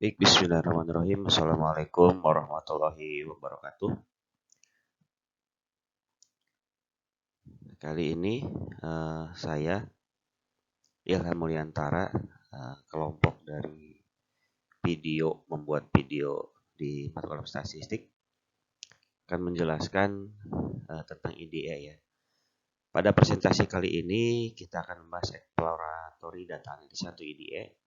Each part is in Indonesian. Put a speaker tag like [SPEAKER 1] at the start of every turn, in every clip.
[SPEAKER 1] Bismillahirrahmanirrahim. Assalamualaikum warahmatullahi wabarakatuh. Kali ini saya Ilham Mulyantara, kelompok dari membuat video di mata kuliah statistik, akan menjelaskan tentang IDE ya. Pada presentasi kali ini kita akan membahas exploratory data analysis atau IDE.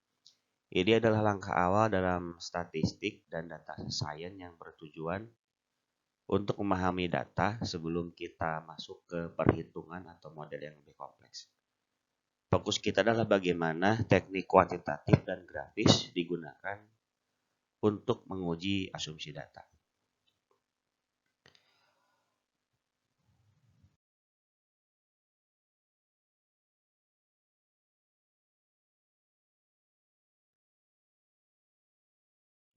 [SPEAKER 1] IDE adalah langkah awal dalam statistik dan data science yang bertujuan untuk memahami data sebelum kita masuk ke perhitungan atau model yang lebih kompleks. Fokus kita adalah bagaimana teknik kuantitatif dan grafis digunakan untuk menguji asumsi data.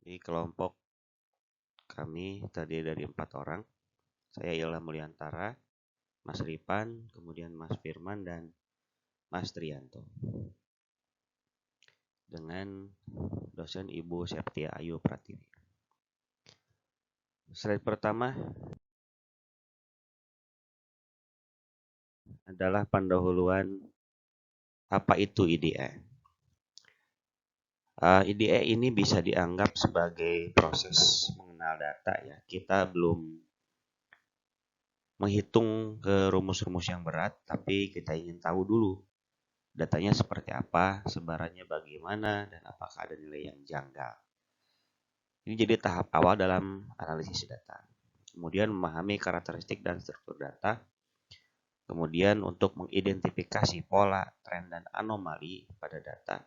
[SPEAKER 1] Di kelompok kami terdiri dari 4 orang. Saya Ilham Mulyantara, Mas Ripan, kemudian Mas Firman, dan Mas Trianto. Dengan dosen Ibu Septia Ayu Pratiwi. Slide pertama adalah pendahuluan apa itu IDE. IDE ini bisa dianggap sebagai proses mengenal data ya. Kita belum menghitung ke rumus-rumus yang berat, tapi kita ingin tahu dulu datanya seperti apa, sebarannya bagaimana, dan apakah ada nilai yang janggal. Ini jadi tahap awal dalam analisis data. Kemudian memahami karakteristik dan struktur data. Kemudian untuk mengidentifikasi pola, tren, dan anomali pada data.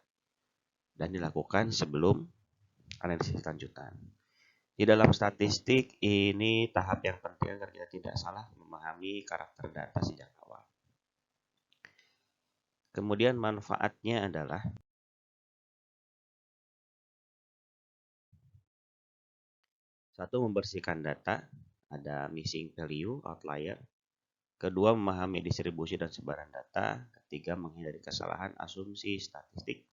[SPEAKER 1] Dan dilakukan sebelum analisis lanjutan. Di dalam statistik, ini tahap yang penting agar kita tidak salah memahami karakter data sejak awal. Kemudian manfaatnya adalah satu, membersihkan data, ada missing value, outlier. Kedua, memahami distribusi dan sebaran data. Ketiga, menghindari kesalahan asumsi statistik.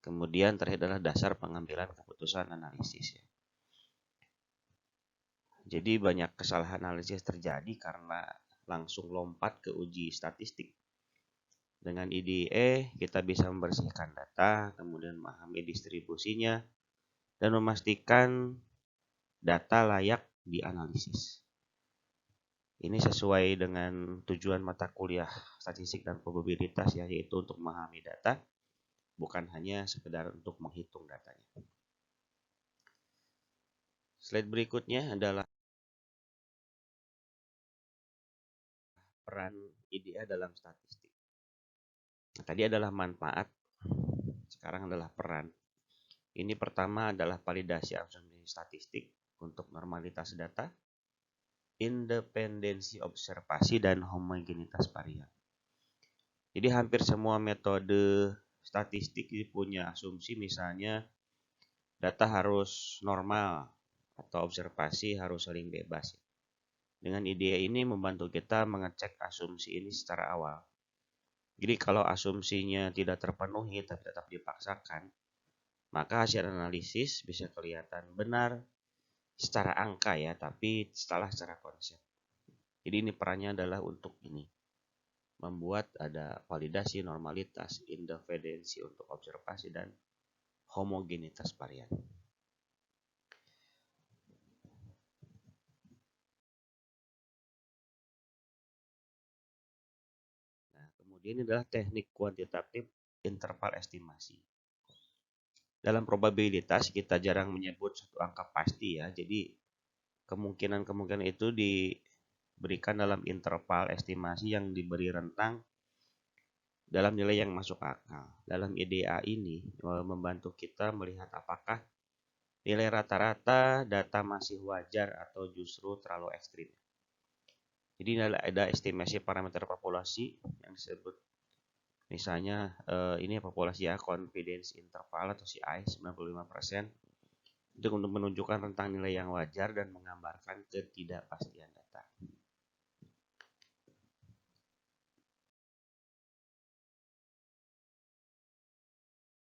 [SPEAKER 1] Kemudian terakhir adalah dasar pengambilan keputusan analisis. Jadi banyak kesalahan analisis terjadi karena langsung lompat ke uji statistik. Dengan IDE kita bisa membersihkan data, kemudian memahami distribusinya, dan memastikan data layak dianalisis. Ini sesuai dengan tujuan mata kuliah statistik dan probabilitas ya, yaitu untuk memahami data, bukan hanya sekedar untuk menghitung datanya. Slide berikutnya adalah peran IDE dalam statistik. Tadi adalah manfaat, sekarang adalah peran. Ini pertama adalah validasi asumsi statistik untuk normalitas data, independensi observasi, dan homogenitas varian. Jadi hampir semua metode statistik punya asumsi, misalnya data harus normal atau observasi harus saling bebas. Dengan IDE ini membantu kita mengecek asumsi ini secara awal. Jadi kalau asumsinya tidak terpenuhi tapi tetap dipaksakan, maka hasil analisis bisa kelihatan benar secara angka ya, tapi salah secara konsep. Jadi ini perannya adalah untuk ini, membuat ada validasi normalitas, independensi untuk observasi, dan homogenitas varian. Nah, kemudian ini adalah teknik kuantitatif interval estimasi. Dalam probabilitas kita jarang menyebut satu angka pasti ya, jadi kemungkinan-kemungkinan itu diberikan dalam interval estimasi yang diberi rentang dalam nilai yang masuk akal. Dalam IDA ini membantu kita melihat apakah nilai rata-rata data masih wajar atau justru terlalu ekstrim. Jadi ada estimasi parameter populasi yang disebut misalnya ini populasi ya, confidence interval atau CI 95%. Untuk menunjukkan tentang nilai yang wajar dan menggambarkan ketidakpastian data.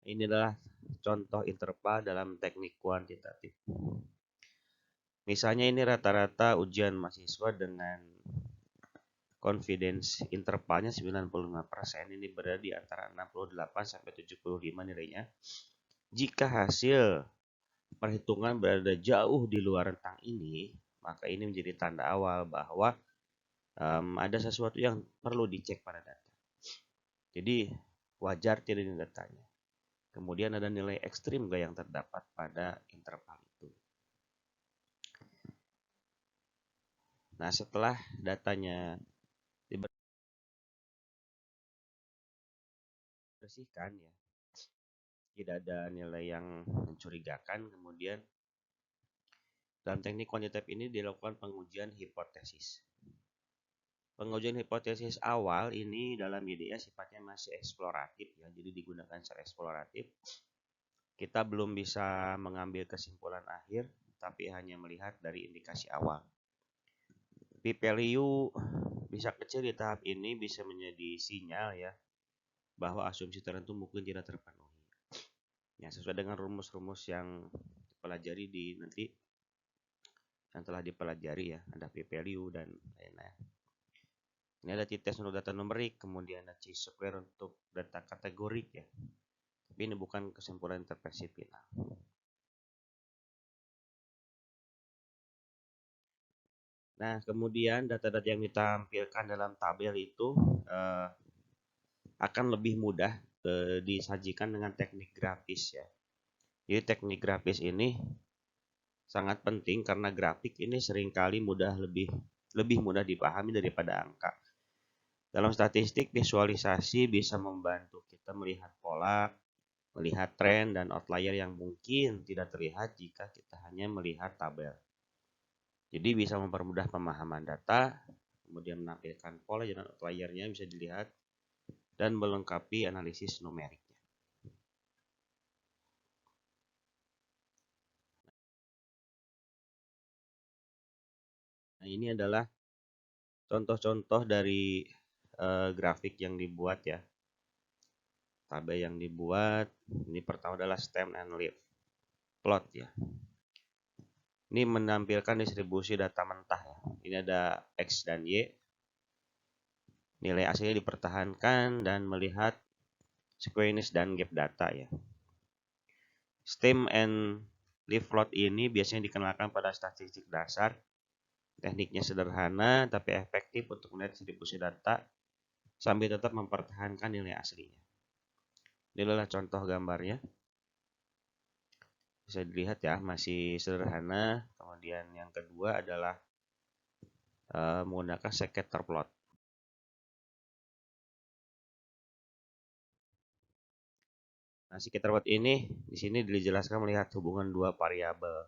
[SPEAKER 1] Ini adalah contoh interval dalam teknik kuantitatif. Misalnya ini rata-rata ujian mahasiswa dengan confidence intervalnya 95%, ini berada di antara 68 sampai 75 nilainya. Jika hasil perhitungan berada jauh di luar rentang ini, maka ini menjadi tanda awal bahwa ada sesuatu yang perlu dicek pada data. Jadi wajar tidak di datanya. Kemudian ada nilai ekstrim gak yang terdapat pada interval itu. Nah, setelah datanya dibersihkan ya, tidak ada nilai yang mencurigakan, kemudian dalam teknik kuantitatif ini dilakukan pengujian hipotesis. Pengujian hipotesis awal ini dalam IDEA sifatnya masih eksploratif ya, jadi digunakan secara eksploratif. Kita belum bisa mengambil kesimpulan akhir, tapi hanya melihat dari indikasi awal. P-value bisa kecil di tahap ini bisa menjadi sinyal ya bahwa asumsi tertentu mungkin tidak terpenuhi. Ya, sesuai dengan rumus-rumus yang dipelajari di nanti yang telah dipelajari ya, ada p-value dan lain-lain. Ini ada t-test untuk data numerik, kemudian ada chi-square untuk data kategorik ya. Tapi ini bukan kesimpulan interpretasi final. Nah, kemudian data-data yang ditampilkan dalam tabel itu akan lebih mudah disajikan dengan teknik grafis ya. Jadi teknik grafis ini sangat penting karena grafik ini seringkali lebih mudah dipahami daripada angka. Dalam statistik, visualisasi bisa membantu kita melihat pola, melihat tren dan outlier yang mungkin tidak terlihat jika kita hanya melihat tabel. Jadi bisa mempermudah pemahaman data, kemudian menampilkan pola dan outlier-nya bisa dilihat, dan melengkapi analisis numeriknya. Nah, ini adalah contoh-contoh dari grafik yang dibuat ya. Tabel yang dibuat, ini pertama adalah stem and leaf plot ya. Ini menampilkan distribusi data mentah ya. Ini ada X dan Y. Nilai aslinya dipertahankan dan melihat squeeze dan gap data ya. Stem and leaf plot ini biasanya dikenalkan pada statistik dasar. Tekniknya sederhana tapi efektif untuk melihat distribusi data sambil tetap mempertahankan nilai aslinya. Ini adalah contoh gambarnya. Bisa dilihat ya, masih sederhana. Kemudian yang kedua adalah menggunakan scatter plot. Nah, scatter plot ini di sini dijelaskan melihat hubungan dua variabel.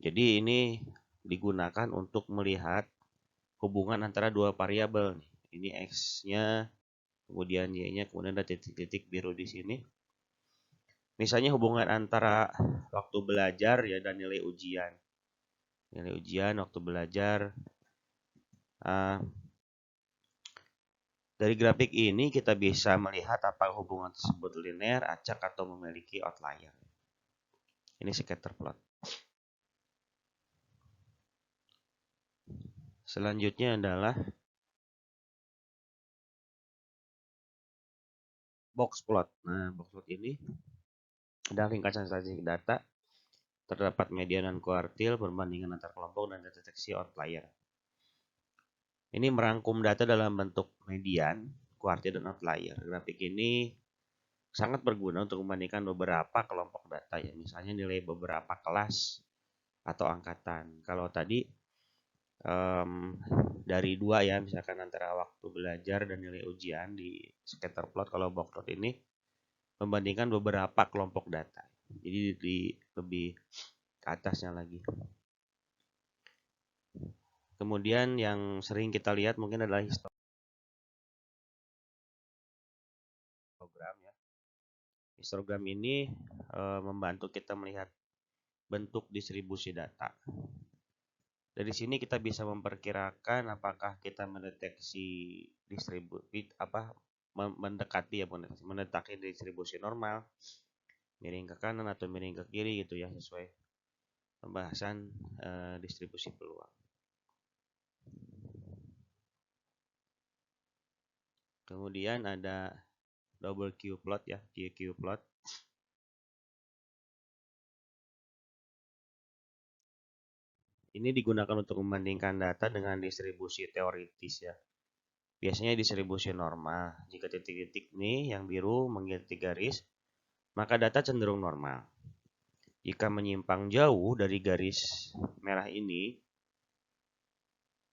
[SPEAKER 1] Jadi ini digunakan untuk melihat hubungan antara dua variabel. Ini X-nya, kemudian Y-nya, kemudian ada titik-titik biru di sini. Misalnya hubungan antara waktu belajar ya dan nilai ujian. Nilai ujian, waktu belajar. Dari grafik ini kita bisa melihat apakah hubungan tersebut linear, acak, atau memiliki outlier. Ini scatter plot. Selanjutnya adalah box plot. Nah, box plot ini adalah ringkasan statistik data. Terdapat median dan kuartil, perbandingan antar kelompok, dan deteksi outlier. Ini merangkum data dalam bentuk median, kuartil, dan outlier. Grafik ini sangat berguna untuk membandingkan beberapa kelompok data ya, misalnya nilai beberapa kelas atau angkatan. Kalau tadi dari dua ya, misalkan antara waktu belajar dan nilai ujian di scatter plot, kalau box plot ini membandingkan beberapa kelompok data. Jadi lebih ke atasnya lagi. Kemudian yang sering kita lihat mungkin adalah histogram ya. Histogram ini membantu kita melihat bentuk distribusi data. Dari sini kita bisa memperkirakan apakah kita mendeteksi mendekati distribusi normal miring ke kanan atau miring ke kiri gitu ya, sesuai pembahasan distribusi peluang. Kemudian ada double Q plot ya, QQ plot. Ini digunakan untuk membandingkan data dengan distribusi teoritis ya. Biasanya distribusi normal. Jika titik-titik nih yang biru mengikuti garis, maka data cenderung normal. Jika menyimpang jauh dari garis merah ini,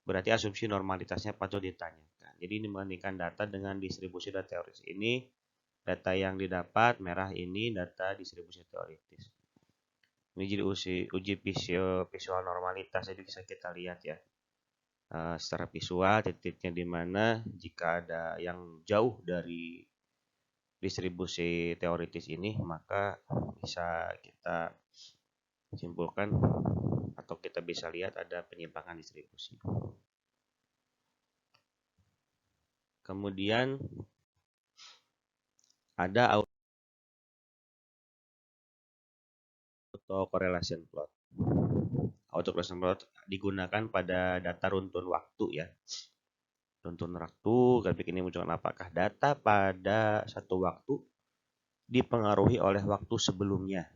[SPEAKER 1] berarti asumsi normalitasnya patut ditanyakan. Jadi ini membandingkan data dengan distribusi data teoritis. Ini data yang didapat, merah ini data distribusi teoritis. Ini jadi uji visual normalitas, jadi bisa kita lihat ya. Secara visual titiknya di mana, jika ada yang jauh dari distribusi teoritis ini, maka bisa kita simpulkan atau kita bisa lihat ada penyimpangan distribusi. Kemudian ada autocorrelation plot. Autocorrelation plot digunakan pada data runtun waktu ya. Runtun waktu, grafik ini menunjukkan apakah data pada satu waktu dipengaruhi oleh waktu sebelumnya,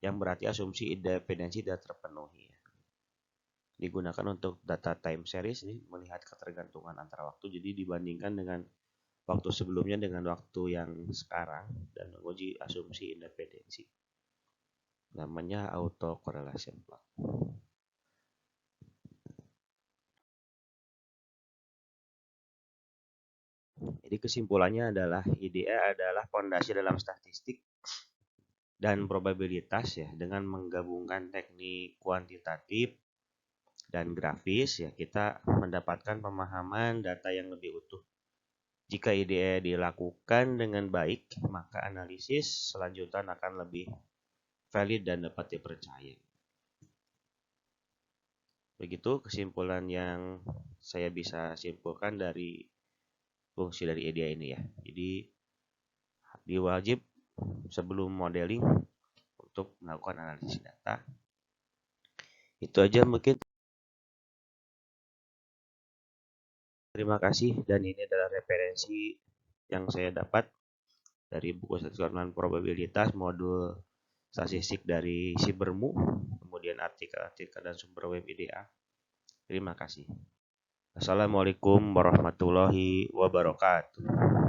[SPEAKER 1] yang berarti asumsi independensi tidak terpenuhi. Digunakan untuk data time series ini melihat ketergantungan antara waktu, jadi dibandingkan dengan waktu sebelumnya dengan waktu yang sekarang dan menguji asumsi independensi. Namanya autocorrelation plot. Jadi kesimpulannya adalah IDE adalah fondasi dalam statistik dan probabilitas ya, dengan menggabungkan teknik kuantitatif dan grafis ya, kita mendapatkan pemahaman data yang lebih utuh. Jika IDE dilakukan dengan baik, maka analisis selanjutnya akan lebih valid dan dapat dipercaya. Begitu kesimpulan yang saya bisa simpulkan dari fungsi dari IDE ini ya. Jadi diwajib sebelum modeling untuk melakukan analisis data. Itu aja mungkin. Terima kasih, dan ini adalah referensi yang saya dapat dari buku statistik probabilitas modul statistik dari Sibermu, kemudian artikel-artikel dan sumber web IDA. Terima kasih. Assalamualaikum warahmatullahi wabarakatuh.